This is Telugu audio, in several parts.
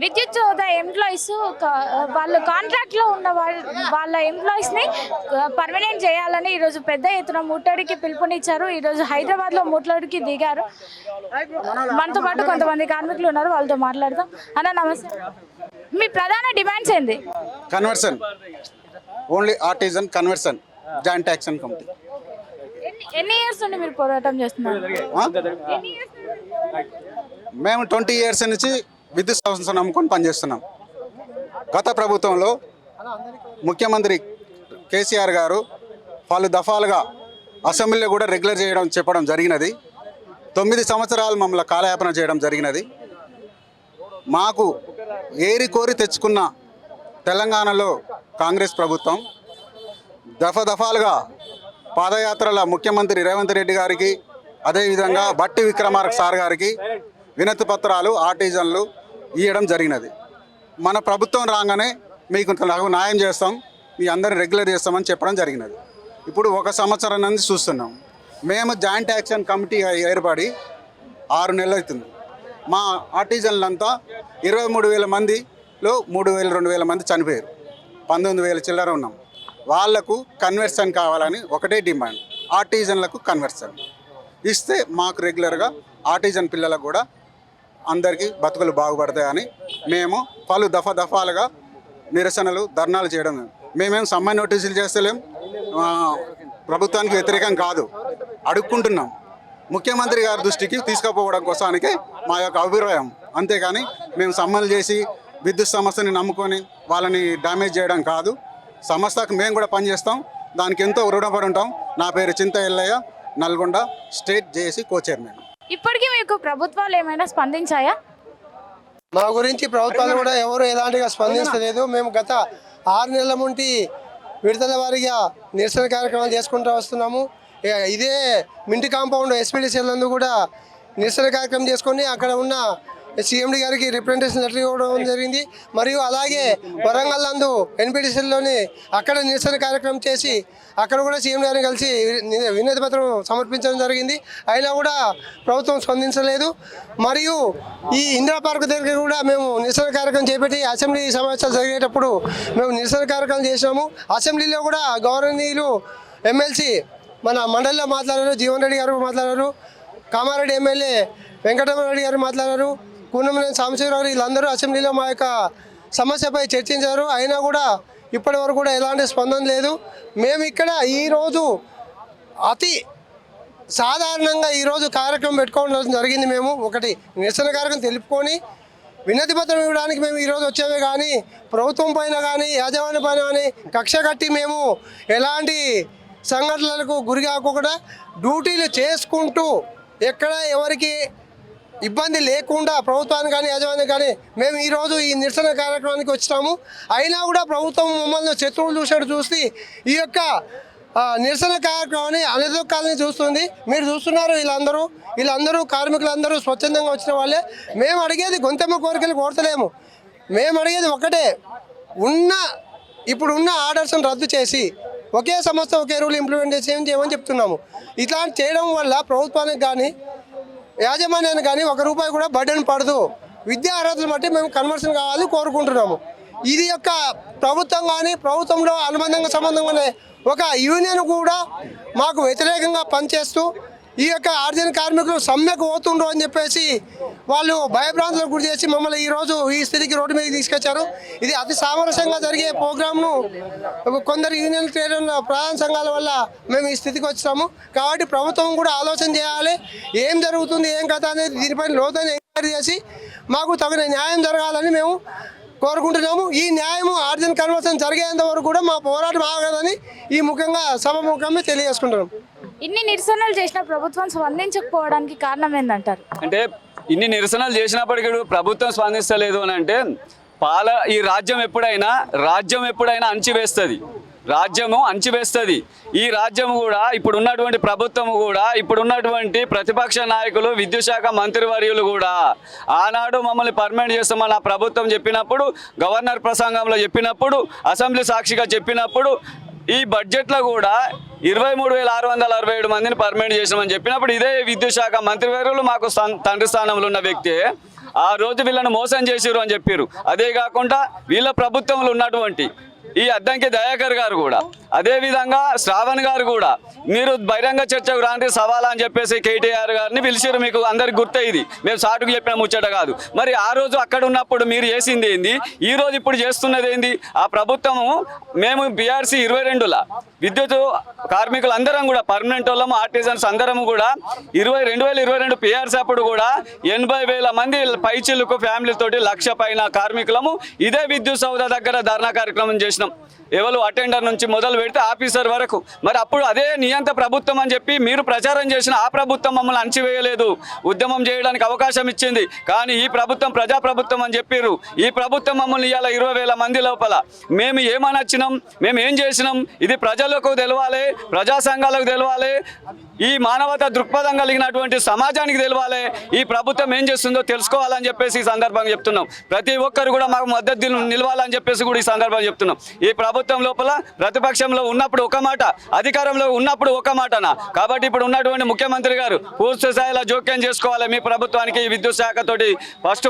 విద్యుత్ చోద ఎంప్లాయీస్ వాళ్ళు కాంట్రాక్ట్లో ఉన్న వాళ్ళ ఎంప్లాయీస్ని పర్మనెంట్ చేయాలని ఈరోజు పెద్ద ఎత్తున ముట్టడికి పిలుపునిచ్చారు. ఈరోజు హైదరాబాద్లో ముట్టడికి దిగారు. మనతో పాటు కొంతమంది కార్మికులు ఉన్నారు, వాళ్ళతో మాట్లాడదాం. అన్న నమస్తే, మీ ప్రధాన డిమాండ్స్ ఏంది? Conversion, only artisan conversion joint action committee. ఎన్ని ఇయర్స్ నుండి మీరు పోరాటం చేస్తున్నారు? మేము 20 years నుంచి విద్యుత్ సంస్థ నమ్ముకొని పనిచేస్తున్నాం. గత ప్రభుత్వంలో ముఖ్యమంత్రి కేసీఆర్ గారు పలు దఫాలుగా అసెంబ్లీలో కూడా రెగ్యులర్ చెప్పడం జరిగినది. 9 సంవత్సరాలు మమ్మల్ని కాలయాపన చేయడం జరిగినది. మాకు ఏరి కోరి తెచ్చుకున్న తెలంగాణలో కాంగ్రెస్ ప్రభుత్వం దఫాలుగా పాదయాత్రల ముఖ్యమంత్రి రేవంత్ రెడ్డి గారికి, అదేవిధంగా బట్టి విక్రమార్క సార్ గారికి వినతి పత్రాలు ఆర్టిజన్లు ఇవ్వడం జరిగినది. మన ప్రభుత్వం రాగానే మీకు న్యాయం చేస్తాం, మీ అందరిని రెగ్యులర్ చేస్తామని చెప్పడం జరిగినది. ఇప్పుడు 1 సంవత్సరం నుంచి చూస్తున్నాం. మేము జాయింట్ యాక్షన్ కమిటీ ఏర్పడి 6 నెలలు అవుతుంది. మా ఆర్టిజన్లంతా 23,000 మందిలో 3,000-2,000 మంది చనిపోయారు. 19,000 చిల్లర ఉన్నాం. వాళ్లకు కన్వర్షన్ కావాలని ఒకటే డిమాండ్, ఆర్టిజన్లకు కన్వర్షన్ ఇస్తే మాకు రెగ్యులర్గా ఆర్టిజన్ పిల్లలకు కూడా అందరికీ బతుకులు బాగుపడతాయని మేము పలు దఫాలుగా నిరసనలు ధర్నాలు చేయడం. మేమేం సమ్మె నోటీసులు చేస్తలేం, ప్రభుత్వానికి వ్యతిరేకం కాదు, అడుక్కుంటున్నాం. ముఖ్యమంత్రి గారి దృష్టికి తీసుకుపోవడం కోసానికి మా యొక్క అభిప్రాయం. అంతేకాని మేము సమ్మెలు చేసి విద్యుత్ సంస్థని నమ్ముకొని వాళ్ళని డ్యామేజ్ చేయడం కాదు. సంస్థకు మేము కూడా పనిచేస్తాం, దానికి ఎంతో రుణపడి ఉంటాం. నా పేరు చింత ఎల్లయ్య, నల్గొండ స్టేట్ జేఏసీ కో-చైర్మన్. ఇప్పటికీ మీకు ప్రభుత్వాలు ఏమైనా స్పందించాయా? మా గురించి ప్రభుత్వాలు కూడా ఎవరు ఎలాంటిగా స్పందించలేదు. మేము గత 6 నెలల నుండి విడతల వారీగా నిరసన కార్యక్రమాలు చేసుకుంటూ వస్తున్నాము. ఇదే మింటి కాంపౌండ్ ఎస్పీడీసీఎల్ నందు కూడా నిరసన కార్యక్రమం చేసుకొని అక్కడ ఉన్న సీఎండీ గారికి రిప్రజెంటేషన్ లెటర్ ఇవ్వడం జరిగింది. మరియు అలాగే వరంగల్ నందు ఎన్పీడీసీలోని అక్కడ నిరసన కార్యక్రమం చేసి అక్కడ కూడా సీఎం గారిని కలిసి వినతి పత్రం సమర్పించడం జరిగింది. అయినా కూడా ప్రభుత్వం స్పందించలేదు. మరియు ఈ ఇందిరా పార్క్ దగ్గర కూడా మేము నిరసన కార్యక్రమం చేపట్టి అసెంబ్లీ సమావేశాలు జరిగేటప్పుడు మేము నిరసన కార్యక్రమం చేసినాము. అసెంబ్లీలో కూడా గౌరవనీయులు ఎమ్మెల్సీ మన మండలిలో మాట్లాడారు, జీవన్ రెడ్డి గారు మాట్లాడారు, కామారెడ్డి ఎమ్మెల్యే వెంకటరమణరెడ్డి గారు మాట్లాడారు, కూనమనేని సాంబశివరావు గారు, వీళ్ళందరూ అసెంబ్లీలో మా యొక్క సమస్యపై చర్చించారు. అయినా కూడా ఇప్పటి వరకు కూడా ఎలాంటి స్పందన లేదు. మేము ఇక్కడ ఈరోజు అతి సాధారణంగా ఈరోజు కార్యక్రమం పెట్టుకోవడం జరిగింది. మేము ఒకటి నిరసన కార్యక్రమం తెలుపుకొని వినతి పత్రం ఇవ్వడానికి మేము ఈరోజు వచ్చామే. కానీ ప్రభుత్వం పైన కానీ యాజమాన్యం పైన కానీ కక్ష కట్టి మేము ఎలాంటి సంఘటనలకు గురి కాకుండా డ్యూటీలు చేసుకుంటూ ఎక్కడ ఎవరికి ఇబ్బంది లేకుండా ప్రభుత్వానికి కానీ యాజమాన్యం కానీ మేము ఈరోజు ఈ నిరసన కార్యక్రమానికి వచ్చినాము. అయినా కూడా ప్రభుత్వం మమ్మల్ని శత్రువులు చూసినట్టు చూసి ఈ యొక్క నిరసన కార్యక్రమాన్ని అనిదొక్కాలని చూస్తుంది. మీరు చూస్తున్నారు, వీళ్ళందరూ కార్మికులందరూ స్వచ్ఛందంగా వచ్చిన వాళ్ళే. మేము అడిగేది గొంతెమ్మ కోరికలు కోరతలేము. మేము అడిగేది ఒకటే, ఇప్పుడున్న ఆర్డర్స్ని రద్దు చేసి ఒకే సంస్థ ఒకే రూల్ ఇంప్లిమెంటేషన్ చేయమని చెప్తున్నాము. ఇట్లాంటి చేయడం వల్ల ప్రభుత్వానికి కానీ యాజమాన్యానికి కానీ ₹1 కూడా బర్డెన్ పడదు. విద్యా అర్హతలు బట్టి మేము కన్వర్షన్ కావాలి కోరుకుంటున్నాము. ఇది యొక్క ప్రభుత్వం కానీ ప్రభుత్వంలో అనుబంధంగా సంబంధంగానే ఒక యూనియన్ కూడా మాకు వ్యతిరేకంగా పనిచేస్తూ ఈ యొక్క ఆర్జన్ కార్మికులు సమ్మెకు పోతుండ్రు అని చెప్పేసి వాళ్ళు భయభ్రాంతులకు గురి చేసి మమ్మల్ని ఈరోజు ఈ స్థితికి రోడ్డు మీద తీసుకొచ్చారు. ఇది అతి సామరస్యంగా జరిగే ప్రోగ్రామ్ను కొందరు యూనియన్ ట్రేడ్ ప్రధాన సంఘాల వల్ల మేము ఈ స్థితికి వచ్చాము. కాబట్టి ప్రభుత్వం కూడా ఆలోచన చేయాలి, ఏం జరుగుతుంది ఏం కథ అనేది దీనిపైన లోతైన ఎంక్వైరీ చేసి మాకు తగిన న్యాయం జరగాలని మేము కోరుకుంటున్నాము. ఈ న్యాయము ఆర్జన్ కన్వర్షన్ జరిగేంత వరకు కూడా మా పోరాటం ఆగదని ఈ ముఖ్యంగా సభముఖంగా తెలియజేసుకుంటున్నాం. ఇన్ని నిరసనలు చేసిన ప్రభుత్వం స్పందించకపోవడానికి కారణం ఏంటంటారు? అంటే ఇన్ని నిరసనలు చేసినప్పటికీ ప్రభుత్వం స్పందిస్తలేదు అని అంటే ఈ రాజ్యం ఎప్పుడైనా అణచివేస్తుంది. ఈ రాజ్యం కూడా ఇప్పుడున్నటువంటి ప్రభుత్వం కూడా ఇప్పుడున్నటువంటి ప్రతిపక్ష నాయకులు విద్యుత్ శాఖ మంత్రివర్యులు కూడా ఆనాడు మమ్మల్ని పర్మనెంట్ చేస్తామని ఆ ప్రభుత్వం చెప్పినప్పుడు, గవర్నర్ ప్రసంగంలో చెప్పినప్పుడు, అసెంబ్లీ సాక్షిగా చెప్పినప్పుడు, ఈ బడ్జెట్లో కూడా 23,667 మందిని పర్మనెంట్ చేసామని చెప్పినప్పుడు ఇదే విద్యుత్ శాఖ మంత్రివర్యులు మాకు తండ్రి స్థానంలో ఉన్న వ్యక్తి ఆ రోజు వీళ్ళను మోసం చేసిరు అని చెప్పారు. అదే కాకుండా వీళ్ళ ప్రభుత్వంలో ఉన్నటువంటి ఈ అద్దంకి దయాకర్ గారు కూడా, అదేవిధంగా శ్రావణ్ గారు కూడా మీరు బహిరంగ చర్చకు రాండి సవాలా అని చెప్పేసి కేటీఆర్ గారిని పిలిచారు. మీకు అందరికి గుర్తే, ఇది మేము సాటుకు చెప్పిన ముచ్చట కాదు. మరి ఆ రోజు అక్కడ ఉన్నప్పుడు మీరు చేసింది ఏంది, ఈ రోజు ఇప్పుడు చేస్తున్నది ఏంది? ఆ ప్రభుత్వము మేము బీఆర్సీ 22ల విద్యుత్ కార్మికులు అందరం కూడా పర్మనెంట్ వాళ్ళము ఆర్టిజన్స్ అందరం కూడా 2022 పిఆర్సీ అప్పుడు కూడా 80,000 మంది పైచిల్లుకు ఫ్యామిలీతోటి 1,00,000 పైన కార్మికులము ఇదే విద్యుత్ సౌధ దగ్గర ధర్నా కార్యక్రమం చేసినాం. ఎవరు అటెండర్ నుంచి మొదలు పెడితే ఆఫీసర్ వరకు. మరి అప్పుడు అదే నియంత ప్రభుత్వం అని చెప్పి మీరు ప్రచారం చేసిన ఆ ప్రభుత్వం మమ్మల్ని అణచివేయలేదు, ఉద్యమం చేయడానికి అవకాశం ఇచ్చింది. కానీ ఈ ప్రభుత్వం ప్రజాప్రభుత్వం అని చెప్పారు. ఈ ప్రభుత్వం మమ్మల్ని ఇవాళ 20,000 మంది లోపల మేము ఏమనొచ్చినాం, మేము ఏం చేసినాం, ఇది ప్రజలకు తెలవాలి, ప్రజా సంఘాలకు తెలవాలి, ఈ మానవతా దృక్పథం కలిగినటువంటి సమాజానికి తెలవాలి, ఈ ప్రభుత్వం ఏం చేస్తుందో తెలుసుకోవాలని చెప్పేసి ఈ సందర్భంగా చెప్తున్నాం. ప్రతి ఒక్కరు కూడా మాకు మద్దతు నిలవాలని చెప్పేసి కూడా ఈ సందర్భంగా చెప్తున్నాం. ఈ ప్రభుత్వం లోపల ప్రతిపక్షంలో ఉన్నప్పుడు ఒక మాట, అధికారంలో ఉన్నప్పుడు ఒక మాటనా. కాబట్టి ఇప్పుడు ఉన్నటువంటి ముఖ్యమంత్రి గారు పూర్తి స్థాయిలో జోక్యం చేసుకోవాలి. మీ ప్రభుత్వానికి ఈ విద్యుత్ శాఖతోటి ఫస్ట్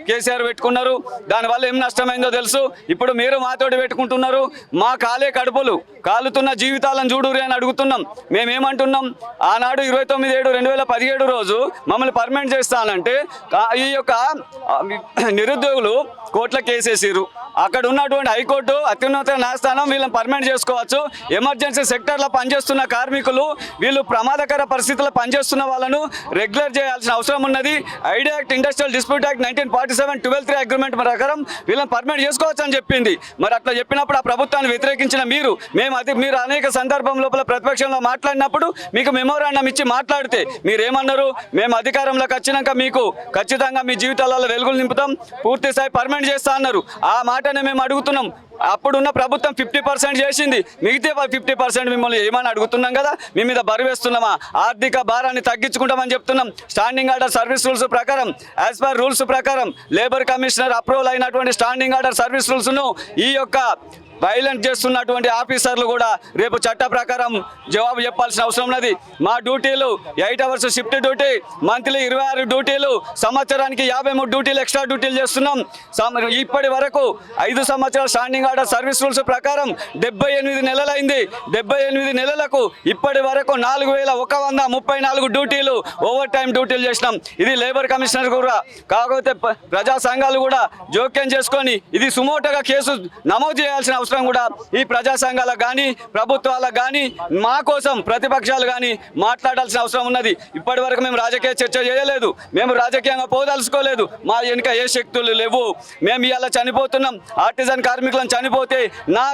కేసీఆర్ పెట్టుకున్నారు, దానివల్ల ఏం నష్టమైందో తెలుసు. ఇప్పుడు మీరు మాతోటి పెట్టుకుంటున్నారు. మా కాలే కడుపులు కాలుతున్న జీవితాలను చూడురి అని అడుగుతున్నాం. మేమేమంటున్నాం, ఆనాడు 29/7/2017 రోజు మమ్మల్ని పర్మనెంట్ చేస్తానంటే ఈ యొక్క నిరుద్యోగులు కోర్టుల కేసేసారు. అక్కడ ఉన్నటువంటి హైకోర్టు అత్యున్నత న్యాయస్థానం వీళ్ళని పర్మనెంట్ చేసుకోవచ్చు. ఎమర్జెన్సీ సెక్టర్లో పనిచేస్తున్న కార్మికులు, వీళ్ళు ప్రమాదకర పరిస్థితుల్లో పనిచేస్తున్న వాళ్ళను రెగ్యులర్ చేయాల్సిన అవసరం ఉన్నది. Idea act, industrial dispute act 1947 12(3) agreement ప్రకారం వీళ్ళని పర్మనెంట్ చేసుకోవచ్చు అని చెప్పింది. మరి అట్లా చెప్పినప్పుడు ఆ ప్రభుత్వాన్ని వ్యతిరేకించిన మీరు అనేక సందర్భం లోపల ప్రతిపక్షంలో మాట్లాడినప్పుడు మీకు మెమోరాండం ఇచ్చి మాట్లాడితే మీరేమన్నారు, మేము అధికారంలోకి వచ్చినాక మీకు ఖచ్చితంగా మీ జీవితాలలో వెలుగులు నింపుతాం, పూర్తి స్థాయి పర్మనెంట్ చేస్తా అన్నారు. ఆ మాటనే మేము అడుగుతున్నాం. అప్పుడున్న ప్రభుత్వం 50% చేసింది, మిగతా 50% మిమ్మల్ని ఏమని అడుగుతున్నాం కదా, మీ మీద బరువేస్తున్నామా, ఆర్థిక భారాన్ని తగ్గించుకుంటామని చెప్తున్నాం. స్టాండింగ్ ఆర్డర్ సర్వీస్ రూల్స్ ప్రకారం, యాజ్ పర్ రూల్స్ ప్రకారం లేబర్ కమిషనర్ అప్రూవల్ అయినటువంటి స్టాండింగ్ ఆర్డర్ సర్వీస్ రూల్స్ను ఈ యొక్క వైలెంట్ చేస్తున్నటువంటి ఆఫీసర్లు కూడా రేపు చట్ట ప్రకారం జవాబు చెప్పాల్సిన అవసరం ఉన్నది. మా డ్యూటీలు 8 అవర్స్ షిఫ్ట్ డ్యూటీ, మంత్లీ 26 డ్యూటీలు, సంవత్సరానికి 53 డ్యూటీలు ఎక్స్ట్రా డ్యూటీలు చేస్తున్నాం. ఇప్పటి వరకు 5 సంవత్సరాల స్టాండింగ్ ఆర్డర్ సర్వీస్ రూల్స్ ప్రకారం 78 నెలలైంది. 78 నెలలకు ఇప్పటి వరకు 4,134 డ్యూటీలు, ఓవర్ టైం డ్యూటీలు చేసినాం. ఇది లేబర్ కమిషనర్ కూడా. కాకపోతే ప్రజా సంఘాలు కూడా జోక్యం చేసుకొని ఇది సుమోటోగా కేసు నమోదు చేయాల్సిన అవసరం కూడా ఈ ప్రజా సంఘాలకు కానీ ప్రభుత్వాలకు కానీ మా కోసం ప్రతిపక్షాలు కానీ మాట్లాడాల్సిన అవసరం ఉన్నది. ఇప్పటి వరకు మేము రాజకీయ చర్చ చేయలేదు, మేము రాజకీయంగా పోదలుచుకోలేదు, మా వెనుక ఏ శక్తులు లేవు. మేము ఇవాళ చనిపోతున్నాం, ఆర్టిజన్ కార్మికులను చనిపోతే నా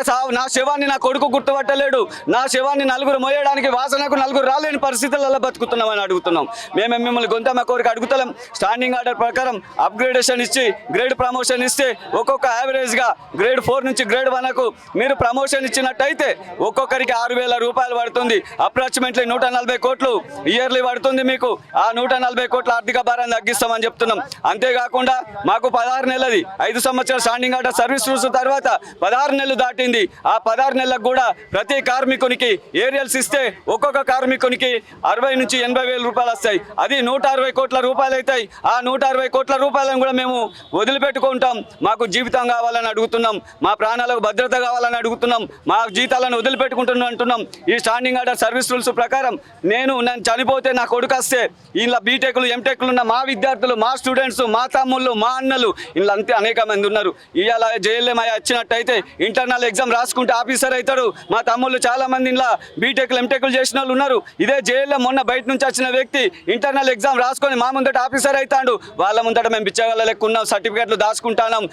శవాన్ని నా కొడుకు గుర్తుపట్టలేడు, నా శవాన్ని నలుగురు మోయడానికి వాసనకు నలుగురు రాలేని పరిస్థితులలో బతుకుతున్నామని అడుగుతున్నాం. మేము మిమ్మల్ని గొంతమ్మ కోరిక అడుగుతాం. స్టాండింగ్ ఆర్డర్ ప్రకారం అప్గ్రేడేషన్ ఇచ్చి గ్రేడ్ ప్రమోషన్ ఇస్తే ఒక్కొక్క యావరేజ్గా గ్రేడ్ 4 నుంచి గ్రేడ్ 1 మీరు ప్రమోషన్ ఇచ్చినట్టయితే ఒక్కొక్కరికి 6,000 రూపాయలు పడుతుంది. అప్రాక్సిమేట్లీ 140 కోట్లు ఇయర్లీ పడుతుంది మీకు. ఆ 140 కోట్ల ఆర్థిక భారాన్ని తగ్గిస్తామని చెప్తున్నాం. అంతేకాకుండా మాకు 16 నెలది 5 సంవత్సరాల స్టాండింగ్ ఆర్డర్ సర్వీస్ రూల్స్ తర్వాత 16 నెలలు దాటింది. ఆ 16 నెలలకు కూడా ప్రతి కార్మికునికి ఏరియల్స్ ఇస్తే ఒక్కొక్క కార్మికునికి 60 నుంచి 80,000 రూపాయలు వస్తాయి. అది 160 కోట్ల రూపాయలు అవుతాయి. ఆ 160 కోట్ల రూపాయలను కూడా మేము వదిలిపెట్టుకుంటాం. మాకు జీవితం కావాలని అడుగుతున్నాం, మా ప్రాణాలకు భద్రత కావాలని అడుగుతున్నాం, మా జీతాలను వదిలిపెట్టుకుంటున్నాం అంటున్నాం. ఈ స్టాండింగ్ ఆర్డర్ సర్వీస్ రూల్స్ ప్రకారం నేను చనిపోతే నా కొడుకు వస్తే ఇలా బీటెక్లు ఎంటెక్లు ఉన్న మా విద్యార్థులు, మా స్టూడెంట్స్, మా తమ్ముళ్ళు, మా అన్నలు ఇలా అంతే అనేక మంది ఉన్నారు. ఇవాళ జేఎల్ఎం వచ్చినట్టయితే ఇంటర్నల్ ఎగ్జామ్ రాసుకుంటే ఆఫీసర్ అవుతారు. మా తమ్ముళ్ళు చాలా మంది ఇలా బీటెక్లు ఎంటెక్లు చేసిన వాళ్ళు ఉన్నారు. ఇదే జేఎల్ఎం మొన్న బయట నుంచి వచ్చిన వ్యక్తి ఇంటర్నల్ ఎగ్జామ్ రాసుకొని మా ముందట ఆఫీసర్ అవుతాడు. వాళ్ళ ముందట మేము బిచ్చగాళ్ళ లెక్క ఉన్నాం, సర్టిఫికెట్లు దాచుకుంటాం,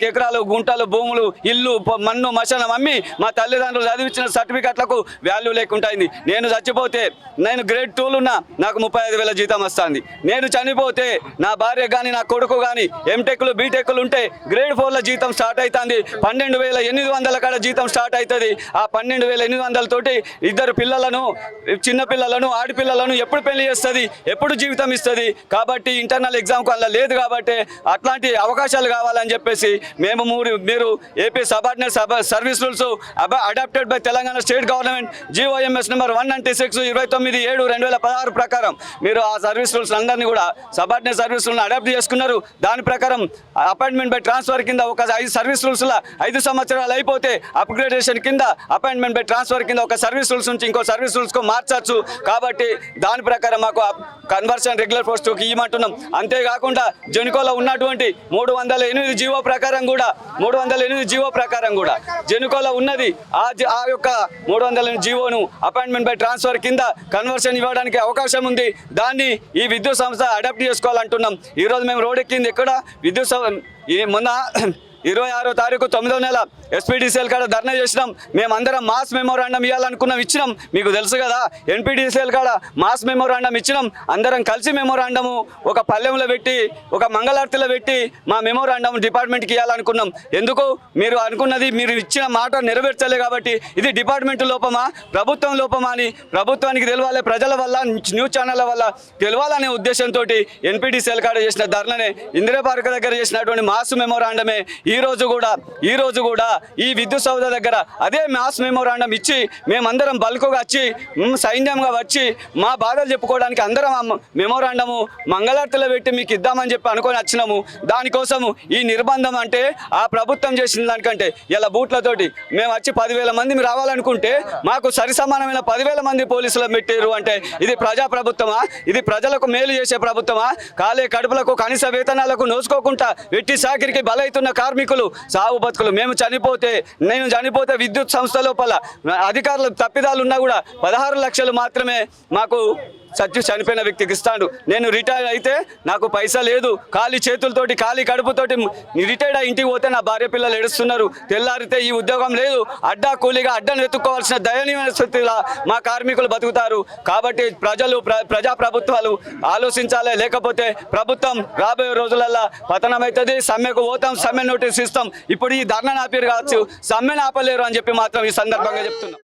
ఎకరాలు గుంటలు భూములు, ఇల్లు, మన్ను మశానం అమ్మి మా తల్లిదండ్రులు చదివించిన సర్టిఫికెట్లకు వాల్యూ లేకుంటుంది. నేను చచ్చిపోతే నేను గ్రేడ్ 2 ఉన్నా నాకు 35,000 జీతం వస్తుంది. నేను చనిపోతే నా భార్య కానీ నా కొడుకు కానీ ఎంటెక్లు బీటెక్లు ఉంటే గ్రేడ్ 4 జీతం స్టార్ట్ అవుతుంది. 12,800 కాడ జీతం స్టార్ట్ అవుతుంది. ఆ 12,800 తోటి 2 పిల్లలను, చిన్న పిల్లలను, ఆడపిల్లలను ఎప్పుడు పెళ్లి చేస్తుంది, ఎప్పుడు జీవితం ఇస్తుంది. కాబట్టి ఇంటర్నల్ ఎగ్జామ్కు అలా లేదు. కాబట్టి అట్లాంటి అవకాశాలు కావాలని చెప్పేసి మీరు AP subordinate service rules adapted by Telangana state government GOMS number 196 29/7/2016 ప్రకారం మీరు ఆ సర్వీస్ రూల్స్ అందరినీ కూడా సబార్డినేట్ సర్వీస్ రూల్స్ అడాప్ట్ చేసుకున్నారు. దాని ప్రకారం అపాయింట్మెంట్ బై ట్రాన్స్ఫర్ కింద ఒక 5 సర్వీస్ రూల్స్ 5 సంవత్సరాలు అయిపోతే అప్గ్రేడేషన్ కింద అపాయింట్మెంట్ బై ట్రాన్స్ఫర్ కింద ఒక సర్వీస్ రూల్స్ నుంచి ఇంకో సర్వీస్ రూల్స్కు మార్చచ్చు. కాబట్టి దాని ప్రకారం మాకు కన్వర్షన్ రెగ్యులర్ పోస్టుకి ఇవ్వమంటున్నాం. అంతేకాకుండా జెనుకోలో ఉన్నటువంటి 308 జీవో ప్రకారం కూడా 308 జీవో ప్రకారం కూడా జెనుకోలో ఉన్నది ఆ యొక్క 308 జీవోను అపాయింట్మెంట్ బై ట్రాన్స్ఫర్ కింద కన్వర్షన్ ఇవ్వడానికి అవకాశం ఉంది. దాన్ని ఈ విద్యుత్ సంస్థ అడాప్ట్ చేసుకోవాలంటున్నాం. ఈరోజు మేము రోడ్ ఎక్కింది ఎక్కడ మొన్న 26వ తారీఖు 9వ నెల SPDCL కాడ ధర్నా చేసినాం. మేమందరం మాస్ మెమోరాండం ఇవ్వాలనుకున్నాం, ఇచ్చినాం. మీకు తెలుసు కదా, NPDCL కాడ మాస్ మెమోరాండం ఇచ్చినాం. అందరం కలిసి మెమోరాండము ఒక పల్లెంలో పెట్టి ఒక మంగళార్తిలో పెట్టి మా మెమోరాండం డిపార్ట్మెంట్కి ఇవ్వాలనుకున్నాం. ఎందుకు మీరు అనుకున్నది మీరు ఇచ్చిన మాట నెరవేర్చలే కాబట్టి ఇది డిపార్ట్మెంట్ లోపమా ప్రభుత్వం లోపమా అని ప్రభుత్వానికి తెలవాలి, ప్రజల వల్ల న్యూస్ ఛానళ్ళ వల్ల తెలవాలనే ఉద్దేశంతో NPDCL కాడ చేసిన ధర్నానే ఇందిరా పార్క్ దగ్గర చేసినటువంటి మాస్ మెమోరాండమే ఈ రోజు కూడా ఈ విద్యుత్ సౌధ దగ్గర అదే మాస్ మెమోరాండం ఇచ్చి మేమందరం బల్క్గా వచ్చి సైన్యంగా వచ్చి మా బాధలు చెప్పుకోవడానికి అందరం ఆ మెమోరాండము మంగళార్తిలో పెట్టి మీకు ఇద్దామని చెప్పి అనుకొని వచ్చినాము. దానికోసము ఈ నిర్బంధం అంటే ఆ ప్రభుత్వం చేసిన దానికంటే ఇలా బూట్లతోటి మేము వచ్చి 10,000 మంది రావాలనుకుంటే మాకు సరి సమానమైన 10,000 మంది పోలీసులు పెట్టారు అంటే ఇది ప్రజాప్రభుత్వమా? ఇది ప్రజలకు మేలు చేసే ప్రభుత్వమా? కాలే కడుపులకు కనీస వేతనాలకు నోచుకోకుండా వెట్టి సాకిరికి బలైతున్న కార్మికులు సాగు బతుకులు నేను చనిపోతే విద్యుత్ సంస్థ లోపల అధికారులు తప్పిదాలు ఉన్నా కూడా 16 లక్షలు మాత్రమే మాకు చనిపోయిన వ్యక్తికి ఇస్తాడు. నేను రిటైర్ అయితే నాకు పైసా లేదు, ఖాళీ చేతులతోటి ఖాళీ కడుపుతోటి రిటైర్డ్ అయి ఇంటికి పోతే నా భార్య పిల్లలు ఏడుస్తున్నారు. తెల్లారితే ఈ ఉద్యోగం లేదు, అడ్డా కూలీగా అడ్డను వెతుక్కోవాల్సిన దయనీయమైన స్థితిలో మా కార్మికులు బతుకుతారు. కాబట్టి ప్రజాప్రభుత్వాలు ఆలోచించాలి, లేకపోతే ప్రభుత్వం రాబోయే రోజులలో పతనమవుతుంది. సమ్మెకు పోతాం, సమ్మె నోటీస్ ఇస్తాం. ఇప్పుడు ఈ ధర్నా ఆపేరు కావచ్చు, సమ్మెను ఆపలేరు అని చెప్పి మాత్రం ఈ సందర్భంగా చెప్తున్నాం.